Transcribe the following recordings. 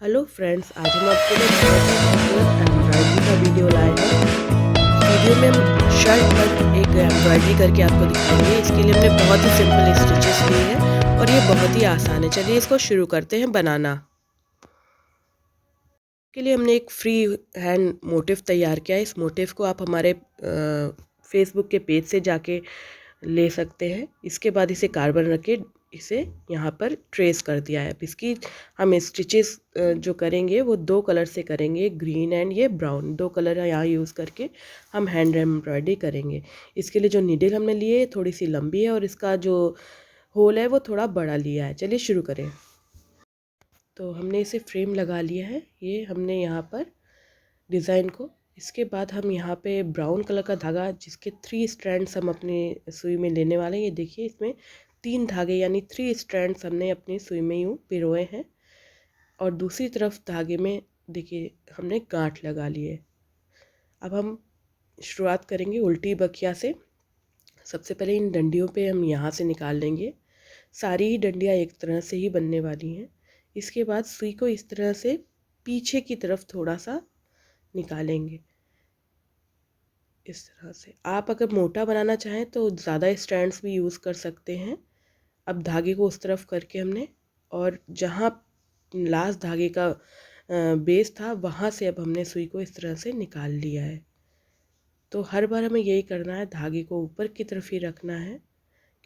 Hello friends, आज हम आपके लिए बहुत ही खूबसूरत एम्ब्रॉयडरी का वीडियो लाए हैं। वीडियो में हम शर्ट पर एक एम्ब्रॉयडरी करके आपको दिखाएंगे। इसके लिए हमने बहुत ही सिंपल स्टिचेस लिए हैं और ये बहुत ही आसान है। चलिए इसको शुरू करते हैं बनाना। के लिए हमने एक फ्री हैंड मोटिव तैयार किया है। इस मोटिव को आप हमारे फेसबुक के पेज से जाके ले सकते हैं। इसके बाद इसे कार्बन रख के इसे यहाँ पर ट्रेस कर दिया है। अब इसकी हम स्टिचेस जो करेंगे वो दो कलर से करेंगे, ग्रीन एंड ये ब्राउन। दो कलर यहाँ यूज़ करके हम हैंड एम्ब्रॉयडरी करेंगे। इसके लिए जो नीडल हमने लिए है थोड़ी सी लंबी है और इसका जो होल है वो थोड़ा बड़ा लिया है। चलिए शुरू करें। तो हमने इसे फ्रेम लगा लिया है, ये हमने यहाँ पर डिज़ाइन को। इसके बाद हम यहाँ पे ब्राउन कलर का धागा जिसके 3 स्ट्रैंड्स हम अपनी सुई में लेने वाले हैं। ये देखिए इसमें 3 धागे यानी 3 स्ट्रैंड्स हमने अपनी सुई में यूँ पिरोए हैं और दूसरी तरफ धागे में देखिए हमने गांठ लगा ली है। अब हम शुरुआत करेंगे उल्टी बखिया से। सबसे पहले इन डंडियों पे हम यहाँ से निकाल लेंगे। सारी ही डंडियाँ एक तरह से ही बनने वाली हैं। इसके बाद सुई को इस तरह से पीछे की तरफ थोड़ा सा निकालेंगे। इस तरह से आप अगर मोटा बनाना चाहें तो ज़्यादा स्ट्रैंड्स भी यूज़ कर सकते हैं। अब धागे को उस तरफ करके हमने और जहाँ लास्ट धागे का बेस था वहाँ से अब हमने सुई को इस तरह से निकाल लिया है। तो हर बार हमें यही करना है, धागे को ऊपर की तरफ ही रखना है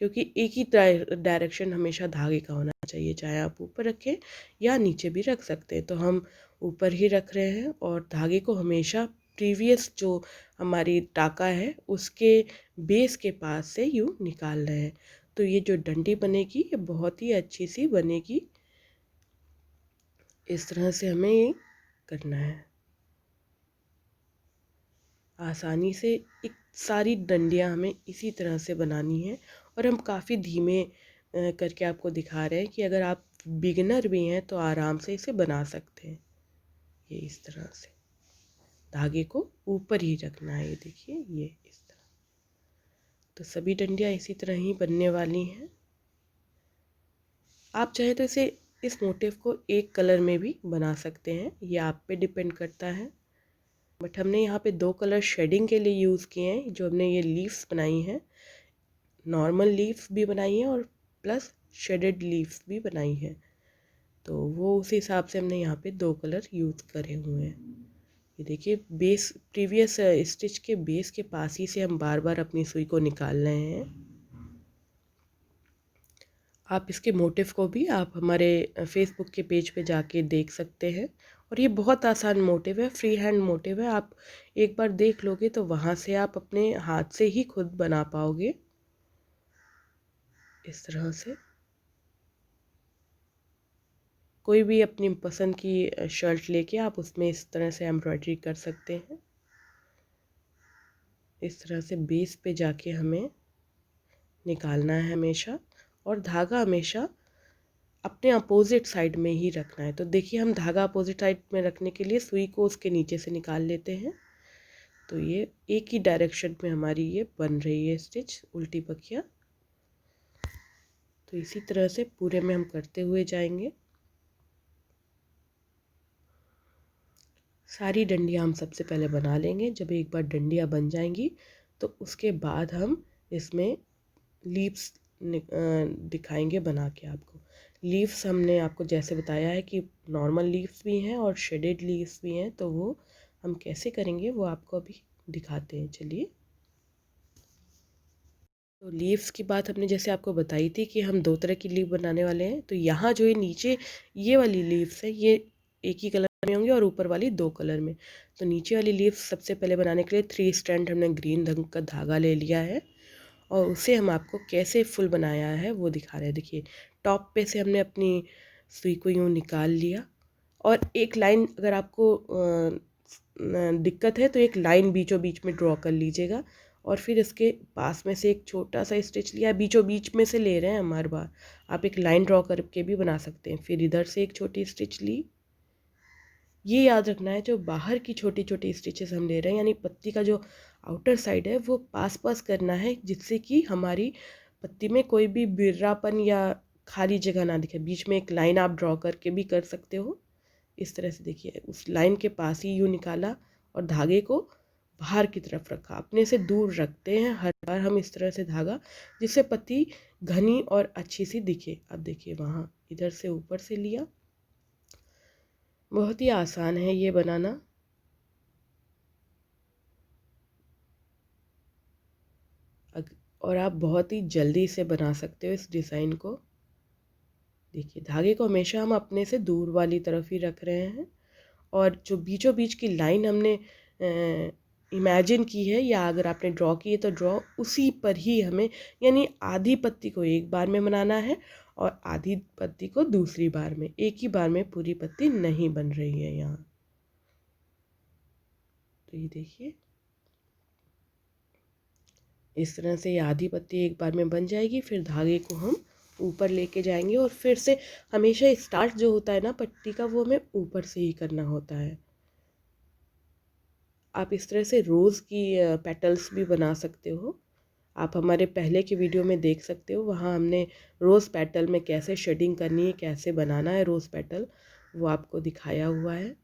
क्योंकि एक ही डायरेक्शन हमेशा धागे का होना चाहिए, चाहे आप ऊपर रखें या नीचे भी रख सकते हैं। तो हम ऊपर ही रख रहे हैं और धागे को हमेशा प्रीवियस जो हमारी टाका है उसके बेस के पास से यूँ निकाल रहे हैं। तो ये जो डंडी बनेगी ये बहुत ही अच्छी सी बनेगी। इस तरह से हमें ये करना है। आसानी से एक सारी डंडियाँ हमें इसी तरह से बनानी है और हम काफ़ी धीमे करके आपको दिखा रहे हैं कि अगर आप बिगिनर भी हैं तो आराम से इसे बना सकते हैं। ये इस तरह से धागे को ऊपर ही रखना है। ये देखिए ये इस तरह। तो सभी डंडियाँ इसी तरह ही बनने वाली हैं। आप चाहे तो इसे इस मोटिव को एक कलर में भी बना सकते हैं, ये आप पे डिपेंड करता है। बट हमने यहाँ पे 2 कलर शेडिंग के लिए यूज़ किए हैं। जो हमने ये लीव्स बनाई हैं, नॉर्मल लीव्स भी बनाई हैं और प्लस शेडेड लीव्स भी बनाई हैं, तो वो उस हिसाब से हमने यहाँ पे 2 कलर यूज़ करे हुए हैं। ये देखिए बेस प्रीवियस स्टिच के बेस के पास ही से हम बार बार अपनी सुई को निकाल रहे हैं। आप इसके मोटिव को भी आप हमारे फेसबुक के पेज पे जाके देख सकते हैं और ये बहुत आसान मोटिव है, फ्री हैंड मोटिव है। आप एक बार देख लोगे तो वहाँ से आप अपने हाथ से ही खुद बना पाओगे। इस तरह से कोई भी अपनी पसंद की शर्ट लेके आप उसमें इस तरह से एम्ब्रॉयडरी कर सकते हैं। इस तरह से बेस पे जाके हमें निकालना है हमेशा और धागा हमेशा अपने अपोजिट साइड में ही रखना है। तो देखिए हम धागा अपोजिट साइड में रखने के लिए सुई को उसके नीचे से निकाल लेते हैं। तो ये एक ही डायरेक्शन में हमारी ये बन रही है स्टिच उल्टी बखिया। तो इसी तरह से पूरे में हम करते हुए जाएंगे। सारी डंडियाँ हम सबसे पहले बना लेंगे। जब एक बार डंडियाँ बन जाएंगी तो उसके बाद हम इसमें लीव्स दिखाएंगे बना के आपको। लीव्स हमने आपको जैसे बताया है कि नॉर्मल लीव्स भी हैं और शेडेड लीव्स भी हैं, तो वो हम कैसे करेंगे वो आपको अभी दिखाते हैं। चलिए, तो लीव्स की बात हमने जैसे आपको बताई थी कि हम 2 तरह की लीव बनाने वाले हैं। तो यहाँ जो ये नीचे ये वाली लीव्स है ये एक ही कलर में होंगी और ऊपर वाली 2 कलर में। तो नीचे वाली लीव्स सबसे पहले बनाने के लिए 3 स्ट्रैंड हमने ग्रीन रंग का धागा ले लिया है और उसे हम आपको कैसे फुल बनाया है वो दिखा रहे हैं। देखिए टॉप पे से हमने अपनी सुई को यूँ निकाल लिया और एक लाइन, अगर आपको दिक्कत है तो एक लाइन बीचों बीच में ड्रॉ कर लीजिएगा और फिर इसके पास में से एक छोटा सा स्टिच लिया, बीचों बीच में से ले रहे हैं हम हर बार। आप एक लाइन ड्रॉ करके भी बना सकते हैं। फिर इधर से एक छोटी स्टिच ली। ये याद रखना है जो बाहर की छोटी छोटी स्टिचेस हम ले रहे हैं यानी पत्ती का जो आउटर साइड है वो पास पास करना है, जिससे कि हमारी पत्ती में कोई भी बिर्रापन या खाली जगह ना दिखे। बीच में एक लाइन आप ड्रॉ करके भी कर सकते हो, इस तरह से देखिए, उस लाइन के पास ही यूँ निकाला और धागे को बाहर की तरफ रखा। अपने से दूर रखते हैं हर बार हम इस तरह से धागा, जिससे पत्ती घनी और अच्छी सी दिखे। अब देखिए वहाँ इधर से ऊपर से लिया। बहुत ही आसान है ये बनाना। और आप बहुत ही जल्दी से बना सकते हो इस डिज़ाइन को। देखिए धागे को हमेशा हम अपने से दूर वाली तरफ ही रख रहे हैं, और जो बीचों बीच की लाइन हमने इमेजिन की है या अगर आपने ड्रॉ की है तो ड्रॉ उसी पर ही हमें, यानी आधी पत्ती को एक बार में बनाना है और आधी पत्ती को दूसरी बार में। एक ही बार में पूरी पत्ती नहीं बन रही है यहाँ। तो ये देखिए इस तरह से ये आधी पत्ती एक बार में बन जाएगी। फिर धागे को हम ऊपर लेके जाएंगे और फिर से हमेशा स्टार्ट जो होता है ना पट्टी का, वो हमें ऊपर से ही करना होता है। आप इस तरह से रोज़ की पेटल्स भी बना सकते हो। आप हमारे पहले की वीडियो में देख सकते हो, वहाँ हमने रोज़ पेटल में कैसे शेडिंग करनी है, कैसे बनाना है रोज़ पेटल, वो आपको दिखाया हुआ है।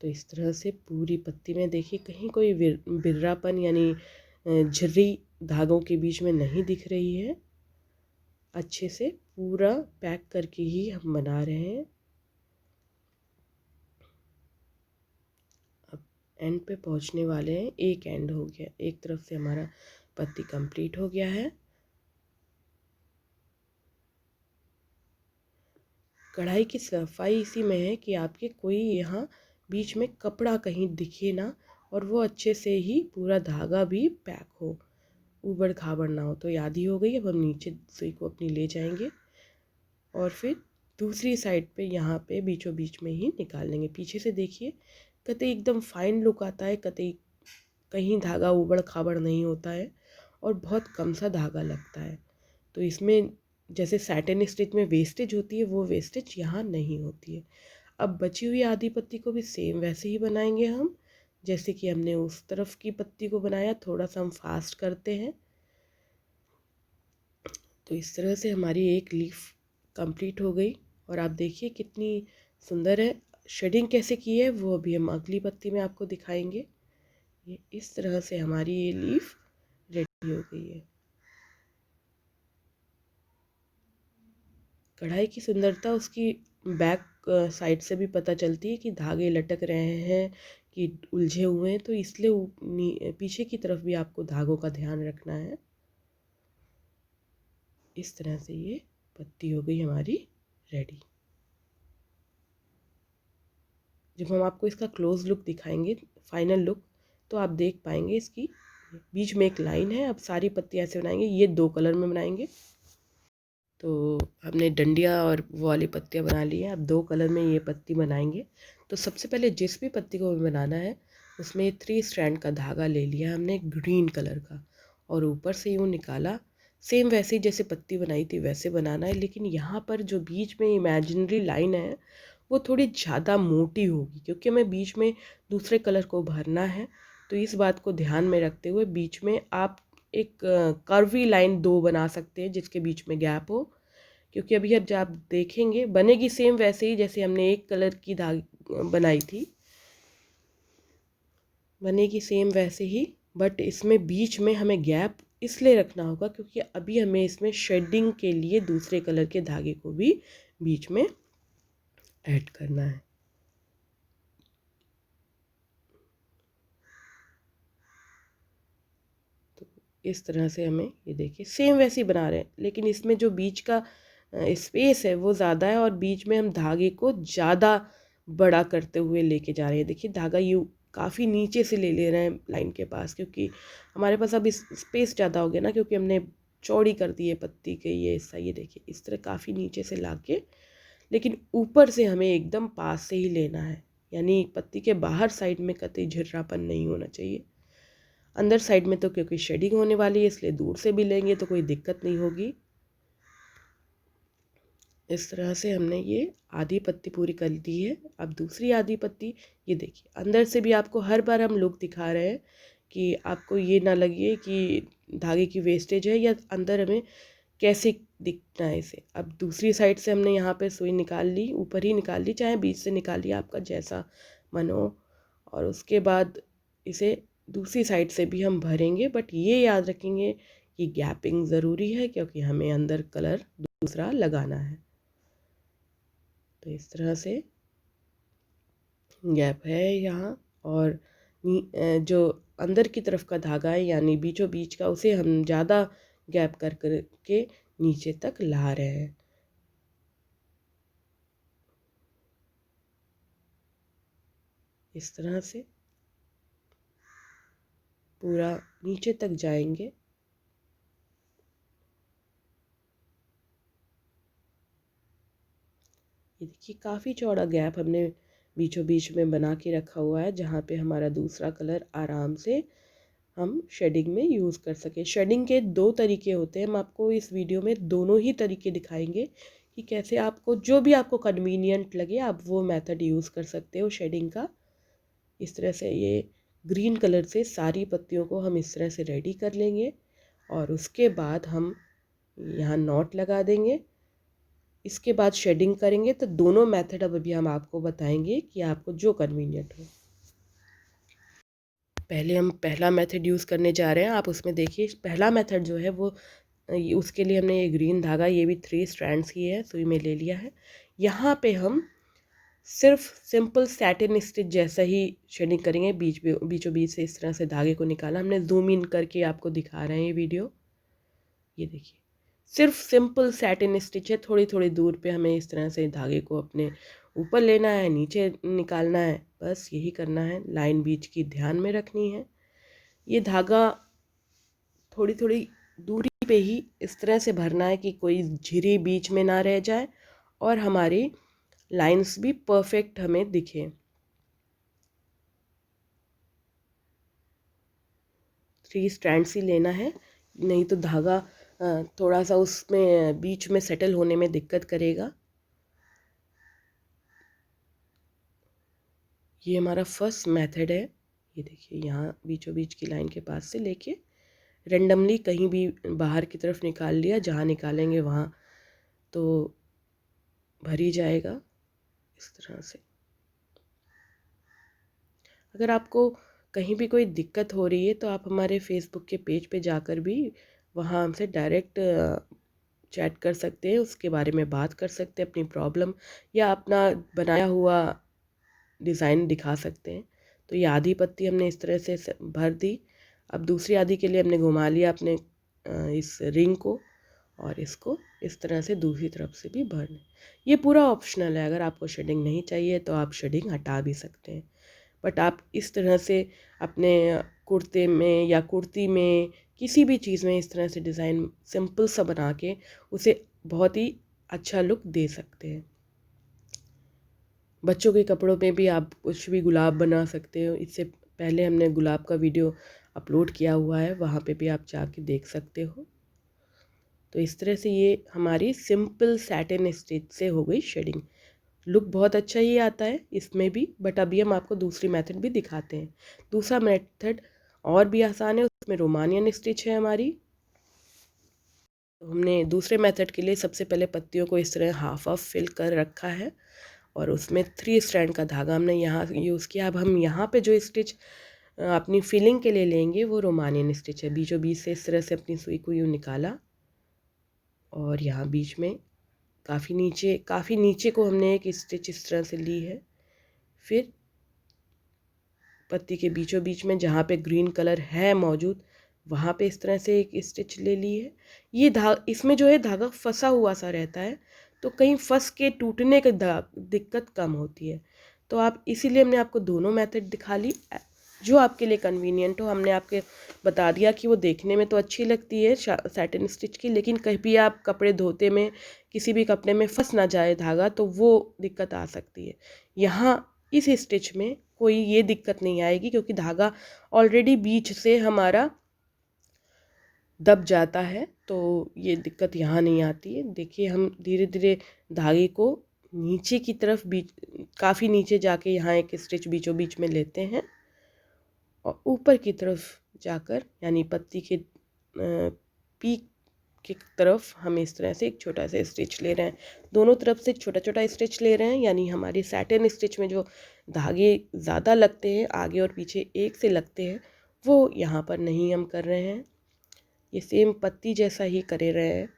तो इस तरह से पूरी पत्ती में देखिए कहीं कोई बिर्रापन यानी झर्री धागों के बीच में नहीं दिख रही है। अच्छे से पूरा पैक करके ही हम बना रहे हैं। अब एंड पे पहुंचने वाले हैं। एक एंड हो गया, एक तरफ से हमारा पत्ती कंप्लीट हो गया है। कढ़ाई की सफाई इसी में है कि आपके कोई यहाँ बीच में कपड़ा कहीं दिखे ना, और वो अच्छे से ही पूरा धागा भी पैक हो, ऊबड़ खाबड़ ना हो। तो याद ही हो गई। अब हम नीचे सुई को अपनी ले जाएंगे और फिर दूसरी साइड पे यहाँ पे बीचों बीच में ही निकाल लेंगे। पीछे से देखिए कतई एकदम फाइन लुक आता है, कतई कहीं धागा ऊबड़ खाबड़ नहीं होता है और बहुत कम सा धागा लगता है। तो इसमें जैसे सैटिन स्टिच में वेस्टेज होती है, वो वेस्टेज यहाँ नहीं होती है। अब बची हुई आधी पत्ती को भी सेम वैसे ही बनाएंगे हम, जैसे कि हमने उस तरफ की पत्ती को बनाया। थोड़ा सा हम फास्ट करते हैं। तो इस तरह से हमारी एक लीफ कंप्लीट हो गई और आप देखिए कितनी सुंदर है। शेडिंग कैसे की है वो अभी हम अगली पत्ती में आपको दिखाएंगे। ये इस तरह से हमारी ये लीफ रेडी हो गई है। कढ़ाई की सुंदरता उसकी बैक साइड से भी पता चलती है कि धागे लटक रहे हैं कि उलझे हुए हैं, तो इसलिए पीछे की तरफ भी आपको धागों का ध्यान रखना है। इस तरह से ये पत्ती हो गई हमारी रेडी। जब हम आपको इसका क्लोज लुक दिखाएंगे, फाइनल लुक, तो आप देख पाएंगे इसकी बीच में एक लाइन है। अब सारी पत्ती ऐसे बनाएंगे, ये 2 कलर में बनाएंगे। तो हमने डंडियाँ और वो वाली पत्तियाँ बना ली हैं। अब 2 कलर में ये पत्ती बनाएंगे। तो सबसे पहले जिस भी पत्ती को बनाना है उसमें 3 स्ट्रैंड का धागा ले लिया हमने ग्रीन कलर का, और ऊपर से यूँ निकाला। सेम वैसे ही जैसे पत्ती बनाई थी वैसे बनाना है, लेकिन यहाँ पर जो बीच में इमेजिनरी लाइन है वो थोड़ी ज़्यादा मोटी होगी, क्योंकि हमें बीच में दूसरे कलर को भरना है। तो इस बात को ध्यान में रखते हुए बीच में आप एक कर्वी लाइन 2 बना सकते हैं जिसके बीच में गैप हो, क्योंकि अभी जब आप देखेंगे बनेगी सेम वैसे ही जैसे हमने एक कलर की बनाई थी, बनेगी सेम वैसे ही। बट इसमें बीच में हमें गैप इसलिए रखना होगा क्योंकि अभी हमें इसमें शेडिंग के लिए दूसरे कलर के धागे को भी बीच में ऐड करना है। तो इस तरह से हमें ये देखिए सेम वैसे ही बना रहे हैं, लेकिन इसमें जो बीच का स्पेस है वो ज़्यादा है और बीच में हम धागे को ज़्यादा बड़ा करते हुए लेके जा रहे हैं। देखिए धागा यूँ काफ़ी नीचे से ले रहे हैं लाइन के पास, क्योंकि हमारे पास अब इस स्पेस ज़्यादा हो गया ना, क्योंकि हमने चौड़ी कर दी है पत्ती के ये हिस्सा। ये देखिए इस तरह काफ़ी नीचे से ला के, लेकिन ऊपर से हमें एकदम पास से ही लेना है, यानी पत्ती के बाहर साइड में कतई झिर्रापन नहीं होना चाहिए। अंदर साइड में तो क्योंकि शेडिंग होने वाली है इसलिए दूर से भी लेंगे तो कोई दिक्कत नहीं होगी। इस तरह से हमने ये आधी पत्ती पूरी कर दी है। अब दूसरी आधी पत्ती, ये देखिए अंदर से भी आपको हर बार हम लुक दिखा रहे हैं कि आपको ये ना लगे कि धागे की वेस्टेज है, या अंदर हमें कैसे दिखना है इसे। अब दूसरी साइड से हमने यहाँ पे सुई निकाल ली, ऊपर ही निकाल ली, चाहे बीच से निकाल लिया, आपका जैसा मन हो। और उसके बाद इसे दूसरी साइड से भी हम भरेंगे, बट ये याद रखेंगे कि गैपिंग ज़रूरी है क्योंकि हमें अंदर कलर दूसरा लगाना है। तो इस तरह से गैप है यहाँ, और जो अंदर की तरफ का धागा है यानी बीचों बीच का, उसे हम ज़्यादा गैप कर के नीचे तक ला रहे हैं। इस तरह से पूरा नीचे तक जाएंगे। ये देखिए काफ़ी चौड़ा गैप हमने बीचों बीच में बना के रखा हुआ है, जहाँ पे हमारा दूसरा कलर आराम से हम शेडिंग में यूज़ कर सकें। शेडिंग के दो तरीके होते हैं, हम आपको इस वीडियो में दोनों ही तरीके दिखाएंगे कि कैसे आपको जो भी आपको कन्वीनियंट लगे आप वो मेथड यूज़ कर सकते हो शेडिंग का। इस तरह से ये ग्रीन कलर से सारी पत्तियों को हम इस तरह से रेडी कर लेंगे, और उसके बाद हम यहाँ नॉट लगा देंगे। इसके बाद शेडिंग करेंगे। तो दोनों मेथड अब अभी हम आपको बताएंगे कि आपको जो कन्वीनियंट हो। पहले हम पहला मेथड यूज़ करने जा रहे हैं। आप उसमें देखिए पहला मेथड जो है वो उसके लिए हमने ये ग्रीन धागा, ये भी 3 स्ट्रैंड्स की है, सुई में ले लिया है। यहाँ पे हम सिर्फ सिंपल सैटिन स्टिच जैसा ही शेडिंग करेंगे। बीचों बीच से इस तरह से धागे को निकाला, हमने जूम इन करके आपको दिखा रहे हैं ये वीडियो। ये देखिए सिर्फ सिंपल सैटिन स्टिच है, थोड़ी थोड़ी दूर पे हमें इस तरह से धागे को अपने ऊपर लेना है, नीचे निकालना है, बस यही करना है। लाइन बीच की ध्यान में रखनी है। ये धागा थोड़ी थोड़ी दूरी पे ही इस तरह से भरना है कि कोई झिरी बीच में ना रह जाए और हमारी लाइंस भी परफेक्ट हमें दिखे। 3 स्ट्रैंड्स ही लेना है, नहीं तो धागा थोड़ा सा उसमें बीच में सेटल होने में दिक्कत करेगा। ये हमारा फर्स्ट मेथड है। ये देखिए यहाँ बीचों बीच की लाइन के पास से लेके रेंडमली कहीं भी बाहर की तरफ निकाल लिया, जहाँ निकालेंगे वहाँ तो भर ही जाएगा इस तरह से। अगर आपको कहीं भी कोई दिक्कत हो रही है तो आप हमारे फेसबुक के पेज पे जाकर भी वहाँ हमसे डायरेक्ट चैट कर सकते हैं, उसके बारे में बात कर सकते हैं, अपनी प्रॉब्लम या अपना बनाया हुआ डिज़ाइन दिखा सकते हैं। तो ये आधी पत्ती हमने इस तरह से भर दी। अब दूसरी आधी के लिए हमने घुमा लिया अपने इस रिंग को, और इसको इस तरह से दूसरी तरफ से भी भर लें। ये पूरा ऑप्शनल है, अगर आपको शेडिंग नहीं चाहिए तो आप शेडिंग हटा भी सकते हैं, बट आप इस तरह से अपने कुर्ते में या कुर्ती में किसी भी चीज़ में इस तरह से डिज़ाइन सिंपल सा बना के उसे बहुत ही अच्छा लुक दे सकते हैं। बच्चों के कपड़ों में भी आप कुछ भी गुलाब बना सकते हो। इससे पहले हमने गुलाब का वीडियो अपलोड किया हुआ है, वहाँ पे भी आप जाके देख सकते हो। तो इस तरह से ये हमारी सिंपल सैटिन स्टिच से हो गई शेडिंग। लुक बहुत अच्छा ही आता है इसमें भी, बट अभी हम आपको दूसरी मेथड भी दिखाते हैं। दूसरा मेथड और भी आसान है, उसमें रोमानियन स्टिच है हमारी। तो हमने दूसरे मेथड के लिए सबसे पहले पत्तियों को इस तरह हाफ हाफ फिल कर रखा है, और उसमें 3 स्ट्रैंड का धागा हमने यहाँ यूज़ किया। अब हम यहाँ पे जो स्टिच अपनी फिलिंग के लिए लेंगे वो रोमानियन स्टिच है। बीचों बीच से इस तरह से अपनी सुई को यूँ निकाला, और यहाँ बीच में काफ़ी नीचे को हमने एक स्टिच इस तरह से ली है। फिर पत्ती के बीचों बीच में जहाँ पे ग्रीन कलर है मौजूद, वहाँ पे इस तरह से एक स्टिच ले ली है। ये इसमें जो है धागा फंसा हुआ सा रहता है, तो कहीं फंस के टूटने की दिक्कत कम होती है। तो आप इसीलिए हमने आपको दोनों मेथड दिखा ली, जो आपके लिए कन्वीनियंट हो। हमने आपके बता दिया कि वो देखने में तो अच्छी लगती है सैटिन स्टिच की, लेकिन कहीं भी आप कपड़े धोते में किसी भी कपड़े में फंस ना जाए धागा, तो वो दिक्कत आ सकती है। यहाँ इस स्टिच में कोई ये दिक्कत नहीं आएगी, क्योंकि धागा ऑलरेडी बीच से हमारा दब जाता है, तो ये दिक्कत यहाँ नहीं आती है। देखिए हम धीरे धीरे धागे को नीचे की तरफ काफ़ी नीचे जाके यहाँ एक स्टिच बीचों बीच में लेते हैं, और ऊपर की तरफ जाकर यानी पत्ती के पीक की तरफ हम इस तरह से एक छोटा सा स्टिच ले रहे हैं। दोनों तरफ से छोटा छोटा स्टिच ले रहे हैं, यानी हमारी सैटिन स्टिच में जो धागे ज़्यादा लगते हैं, आगे और पीछे एक से लगते हैं, वो यहाँ पर नहीं हम कर रहे हैं। ये सेम पत्ती जैसा ही करे रहे हैं।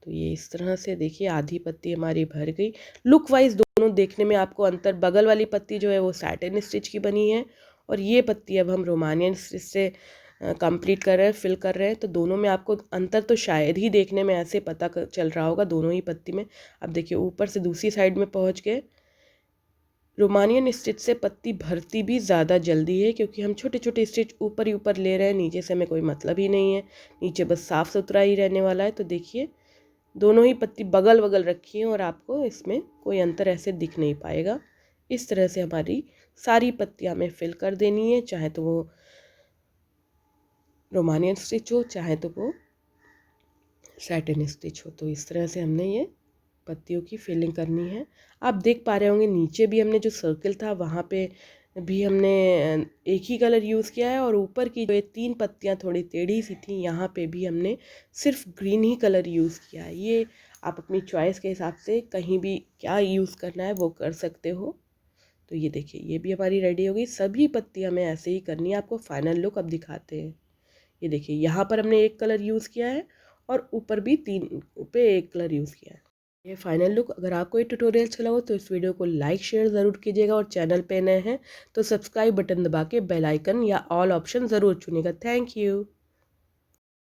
तो ये इस तरह से देखिए आधी पत्ती हमारी भर गई। लुक वाइज दोनों देखने में आपको अंतर, बगल वाली पत्ती जो है वो सैटिन स्टिच की बनी है और ये पत्ती अब हम रोमानियन स्टिच से कंप्लीट कर रहे हैं, फिल कर रहे हैं। तो दोनों में आपको अंतर तो शायद ही देखने में ऐसे पता चल रहा होगा दोनों ही पत्ती में। अब देखिए ऊपर से दूसरी साइड में पहुंच गए। रोमानियन स्टिच से पत्ती भरती भी ज़्यादा जल्दी है, क्योंकि हम छोटे छोटे स्टिच ऊपर ही ऊपर ले रहे हैं, नीचे से हमें कोई मतलब ही नहीं है, नीचे बस साफ़ सुथरा ही रहने वाला है। तो देखिए दोनों ही पत्ती बगल बगल रखी हैं और आपको इसमें कोई अंतर ऐसे दिख नहीं पाएगा। इस तरह से हमारी सारी पत्तियां हमें फिल कर देनी है, चाहे तो वो रोमानियन स्टिच हो चाहे तो वो सैटिन स्टिच हो। तो इस तरह से हमने ये पत्तियों की फिलिंग करनी है। आप देख पा रहे होंगे नीचे भी हमने जो सर्कल था वहाँ पे भी हमने एक ही कलर यूज़ किया है, और ऊपर की जो ये 3 पत्तियाँ थोड़ी टेढ़ी सी थी यहाँ पे भी हमने सिर्फ ग्रीन ही कलर यूज़ किया है। ये आप अपनी चॉइस के हिसाब से कहीं भी क्या यूज़ करना है वो कर सकते हो। तो ये देखिए ये भी हमारी रेडी हो गई। सभी पत्ती हमें ऐसे ही करनी है। आपको फाइनल लुक अब दिखाते हैं। ये देखिए यहाँ पर हमने एक कलर यूज़ किया है और ऊपर भी 3 पे एक कलर यूज़ किया है। ये फाइनल लुक। अगर आपको ये ट्यूटोरियल अच्छा लगा तो इस वीडियो को लाइक शेयर ज़रूर कीजिएगा, और चैनल पे नए हैं तो सब्सक्राइब बटन दबा के बेल आइकन या ऑल ऑप्शन ज़रूर चुनिएगा। Thank you.